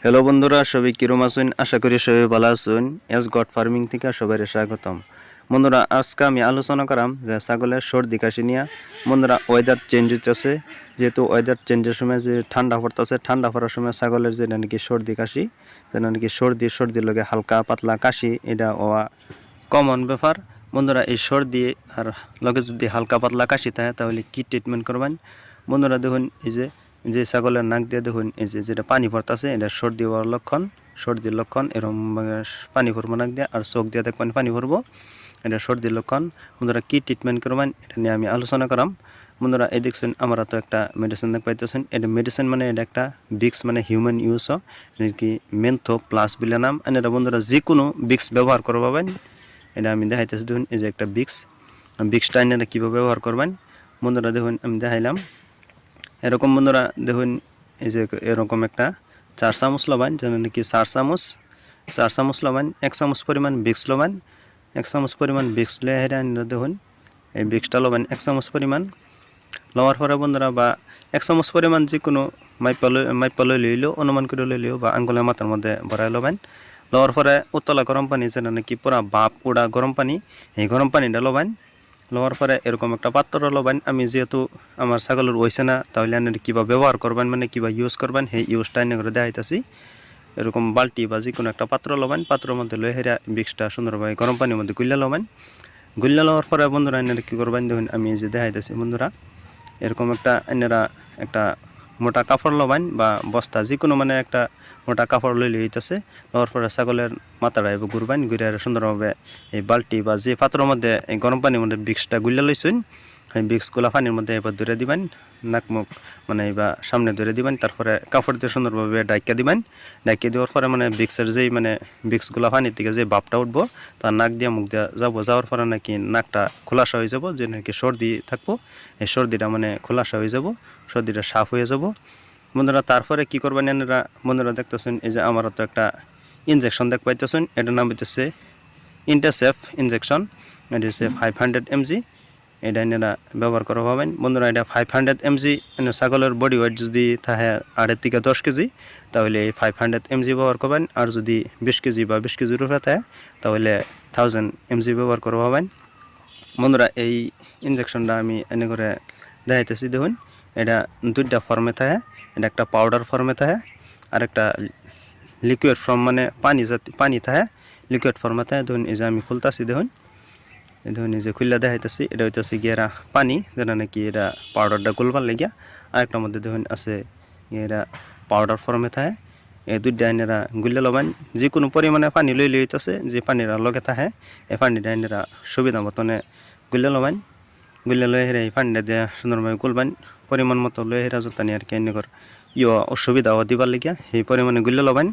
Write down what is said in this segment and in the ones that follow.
Hello বন্ধুরা, সবাই কিরম আছেন? আশা করি সবাই ভালো আছেন। এস গড ফার্মিং থেকে সবাই স্বাগতম। বন্ধুরা, আজকে আমি আলোচনা করাম যে ছাগলের সর্দি কাশি নিয়ে। বন্ধুরা, ওয়েদার চেঞ্জ হচ্ছে, যেহেতু ওয়েদার চেঞ্জের সময় যে ঠান্ডা পড়তেছে, ঠান্ডা পড়ার সময় ছাগলের যেটা নাকি সর্দি কাশি, যেটা নাকি সর্দির লগে হালকা পাতলা কাশি, এটা হওয়া কমন ব্যাপার। বন্ধুরা, এই সর্দি আর লগে যদি হালকা পাতলা কাশি থাকে তাহলে কি ট্রিটমেন্ট করবেন? বন্ধুরা দেখুন, এই যে ছাগলের নাক দিয়ে দেখুন, এই যেটা পানি পড়তেছে, এটা সর্দি হওয়ার লক্ষণ, সর্দির লক্ষণ। এরকম পানি পড়বো নাক দিয়ে, আর চোখ দিয়ে দেখবেন পানি পড়বো, এটা সর্দির লক্ষণ। বন্ধুরা, কি ট্রিটমেন্ট করবেন এটা নিয়ে আমি আলোচনা করাম। বন্ধুরা, এই দেখছেন আমরা তো একটা মেডিসিন দেখ পাইতেছেন। এটা মেডিসিন মানে এটা একটা বিক্স, মানে হিউম্যান ইউজ কি মেন্থো প্লাস বলে নাম। এটা বন্ধুরা যে কোনো বিক্স ব্যবহার করে পাবেন। এটা আমি দেখাইতেছি, দেখুন এই যে একটা বিক্সটা এটা কীভাবে ব্যবহার করবেন। বন্ধুরা দেখুন, আমি দেখাইলাম এরকম। বন্ধুরা দেখুন, এই যে এরকম একটা 4 চামচ লবান, যেন নাকি 4 চামচ লবান, 1 চামচ পরিমাণ বিক্স লবান, 1 চামচ পরিমাণ বিক্স লয়ে হেরা দেখুন, এই বিক্সটা লবান 1 চামচ পরিমাণ লওয়ার পরে বন্ধুরা, বা 1 চামচ পরিমাণ যে কোনো মাইপা লইলেও, অনুমান করে লইলেও, বা আঙ্গুলের মাথার মধ্যে ভরাই লবেন। লওয়ার পরে উতলা গরম পানি, যেটা নাকি পুরা বাপ উড়া গরম পানি, এই গরম পানিটা লবেন। লওয়ার পরে এরকম একটা পাত্র লবেন। আমি যেহেতু আমার ছাগলের হইছে না, তাহলে আপনি কীভাবে ব্যবহার করবেন, মানে কীভাবে ইউজ করবেন, সেই ইউজটা এনে করে দেখাইতেছি। এরকম বালতি বা যে কোনো একটা পাত্র লবেন, পাত্রের মধ্যে লয়ে হেরা বিক্সটা সুন্দরভাবে গরম পানির মধ্যে গুল্লা লবেন। গুল্লা লওয়ার পরে বন্ধুরা এনারা কী করবেন দেখুন, আমি এই যে দেখাইতেছি বন্ধুরা, এরকম এনারা একটা মোটা কাপড় লবেন, বা বস্তা যে কোনো, মানে একটা মোটা কাপড় লইলে হইতেছে। লওয়ার পরে ছাগলের মাথাটা এবার ঘুরবেন, ঘুরে সুন্দরভাবে এই বালতি বা যে পাত্রের মধ্যে এই গরম পানির মধ্যে বিক্সটা গুল্লা লইছেন, এই বিক্সগুলা পানির মধ্যে এবার ধরে দিবেন, নাক মুখ মানে এবার সামনে ধরে দিবেন। তারপরে কাপড় দিয়ে সুন্দরভাবে ডাইকা দিবেন। ডাইকা দেওয়ার পরে মানে বিক্সের যেই, মানে বিক্সগুলা পানির থেকে যে ভাপটা উঠবো, তার নাক দিয়ে মুখ দিয়ে যাবো, যাওয়ার পরে নাকি নাকটা খোলাসা হয়ে যাব, যে নাকি সর্দি থাকবো, এই সর্দিটা মানে খোলাসা হয়ে যাব, সর্দিটা সাফ হয়ে যাব। বন্ধুরা, তারপরে কি করবেন এনারা? বন্ধুরা দেখতেছেন, এই যে আমারও তো একটা ইনজেকশন দেখ পাইতেছেন, এটার নাম হইতেছে ইন্টারসেফ ইনজেকশন। এটা হচ্ছে 500 mg। এটা এনারা ব্যবহার করা পাবেন। বন্ধুরা, এটা 500 mg, ছাগলের বডি ওয়েট যদি থাকে 8 থেকে 10 কেজি, তাহলে এই 500 mg ব্যবহার করবেন। আর যদি 20 কেজি বা 20 কেজির উপরে থাকে, তাহলে 1000 mg ব্যবহার করা পাবেন। বন্ধুরা, এই ইনজেকশনটা আমি এনে করে দেখাইতেছি, দেখুন এটা দুইটা ফর্মে থাকে। এটা একটা পাউডার ফর্মে থাকে, আর একটা লিকুইড ফর্ম, মানে পানি থাকে, লিকুইড ফর্মে থাকে। দেখুন এই যে আমি খুলতেছি, দেখুন এই যে খুললা দেখাইতেছি, এটা হইতেছে গিয়েরা পানি, যেটা নাকি এটা পাউডারটা গুলবার লেগিয়া। আরেকটার মধ্যে দেখুন আছে এরা পাউডার ফর্মে থাকে। এই দুইটা এনারা গুল্লা লবেন। যে কোনো পরিমাণে পানি লইলে হইতেছে, যে পানিরা লগে থাকে, এই পানিটা এনারা সুবিধা মতনে গুল্লা লবেন। গুল্লা লয়ে হেরা এই পানিটা দিয়ে সুন্দরভাবে গুলবেন, পরিমাণ মতো লয়ে হেরা যতানি আর কি এনেকর অসুবিধা দিবার লেগিয়া এই পরিমাণে গুল্লা লবেন।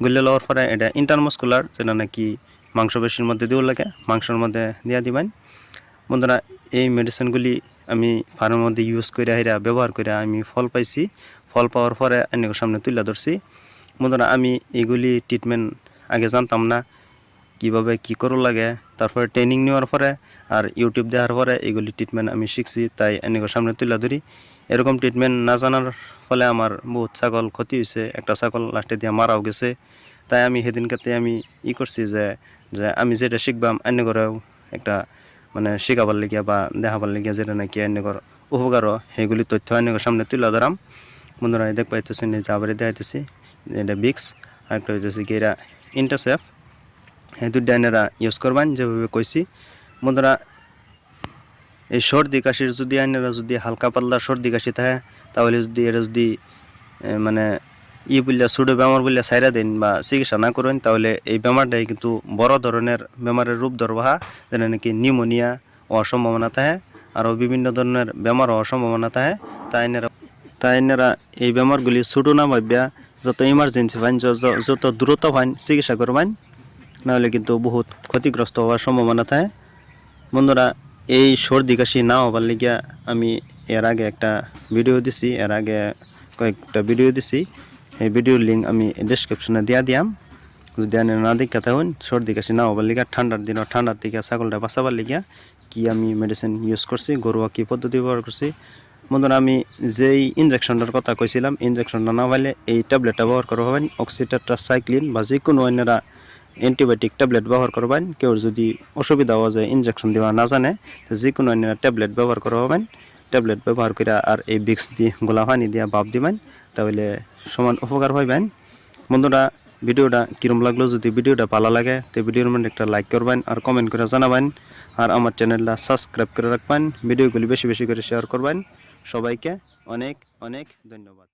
গুল্লা লওয়ার পরে এটা ইন্টারমাসকুলার, যেটা নাকি মাংসপেশির মধ্যে দিও লাগে, মাংসের মধ্যে দিয়া দিবেন। বন্ধুরা, এই মেডিসিনগুলি আমি ফার্মের মধ্যে ইউজ করে হেরা ব্যবহার করে আমি ফল পাইছি। ফল পাওয়ার পরে অনেক সামনে তুলে ধরছি। বন্ধুরা, আমি এইগুলি ট্রিটমেন্ট আগে জানতাম না, কিভাবে কি করো লাগে। তারপরে ট্রেনিং নেওয়ার পরে আর ইউটিউব দেওয়ার পরে এগুলি ট্রিটমেন্ট আমি শিখছি, তাই এনেকের সামনে তুলে ধরি। এরকম ট্রিটমেন্ট না জানার ফলে আমার বহুত ছাগল ক্ষতি হয়েছে, একটা ছাগল লাস্টে দিয়ে মারাও গেছে। তাই আমি সেদিনকাতে আমি করছি যে আমি যেটা শিখবাম এনেকরেও একটা, মানে শেখাবার লেগিয়া বা দেখাবার লেগিয়া, যেটা নাকি এনেকর উপকারও, সেগুলি তথ্য এনেকের সামনে তুলে ধরাম। বন্ধুরা, দেখ পাইতেছেন যে আবার দেখাইতেছি, এটা বিক্স, আর একটা হইতেছে কি এটা ইন্টারসেফ। এই দুইটা এনারা ইউজ করবেন যেভাবে কইছি। বন্ধুরা, এই সর্দি কাশির যদি এনারা যদি হালকা পাতলা সর্দি কাশি থাকে, তাহলে যদি এটা যদি মানে বললে সুডো বেমার বললে সাইরা দেন বা চিকিৎসা না করেন, তাহলে এই বেমারটাই কিন্তু বড় ধরনের বেমারের রূপ ধরবা, যেটা নাকি নিউমোনিয়া হওয়ার সম্ভাবনা থাকে, আরও বিভিন্ন ধরনের বেমার হওয়ার সম্ভাবনা থাকে। তাই এনারা এই বেমারগুলি ছোটো না ভাবিয়া যত ইমার্জেন্সি পান, যত দ্রুত পান চিকিৎসা করবেন, নাহলে কিন্তু বহুত ক্ষতিগ্রস্ত হওয়ার সম্ভাবনা থাকে। বন্ধুরা, এই সর্দি কাশি না হবার লিগিয়া আমি এর আগে একটা ভিডিও দিছি, এর আগে কয়েকটা ভিডিও দিছি। এই ভিডিওর লিঙ্ক আমি ডেসক্রিপশনে দিয়া দিয়াম, যদি না দেখা থাকুন। সর্দি কাশি না হবার লিগা, ঠান্ডার দিন, ঠান্ডার থেকে ছাগলটা বাঁচাবার লিগিয়া কি আমি মেডিসিন ইউজ করছি, ঘরোয়া কী পদ্ধতি ব্যবহার করছি, বন্ধুরা আমি যেই ইনজেকশনটার কথা কইছিলাম ইনজেকশনটা না পাইলে এই ট্যাবলেটটা ব্যবহার করবেন অক্সিটেট্রাসাইক্লিন বা যে কোনো অন্যরা অ্যান্টিবায়োটিক ট্যাবলেট ব্যবহার করবেন। কেউ যদি অসুবিধা হওয়া যায় ইনজেকশন দেওয়া না জানে তো যে কোনো অন্য ট্যাবলেট ব্যবহার করবেন। ট্যাবলেট ব্যবহার করে আর এই ভিক্স দিয়ে গোলা পানি দিয়ে ভাপ দিবেন, তাহলে সমান উপকার পাইবেন। বন্ধুরা ভিডিওটা কিরম লাগলো, যদি ভিডিওটা ভালো লাগে তো ভিডিওর মধ্যে একটা লাইক করবেন আর কমেন্ট করে জানাবেন, আর আমার চ্যানেলটা সাবস্ক্রাইব করে রাখবেন, ভিডিওগুলি বেশি বেশি করে শেয়ার করবেন। সবাইকে অনেক অনেক ধন্যবাদ।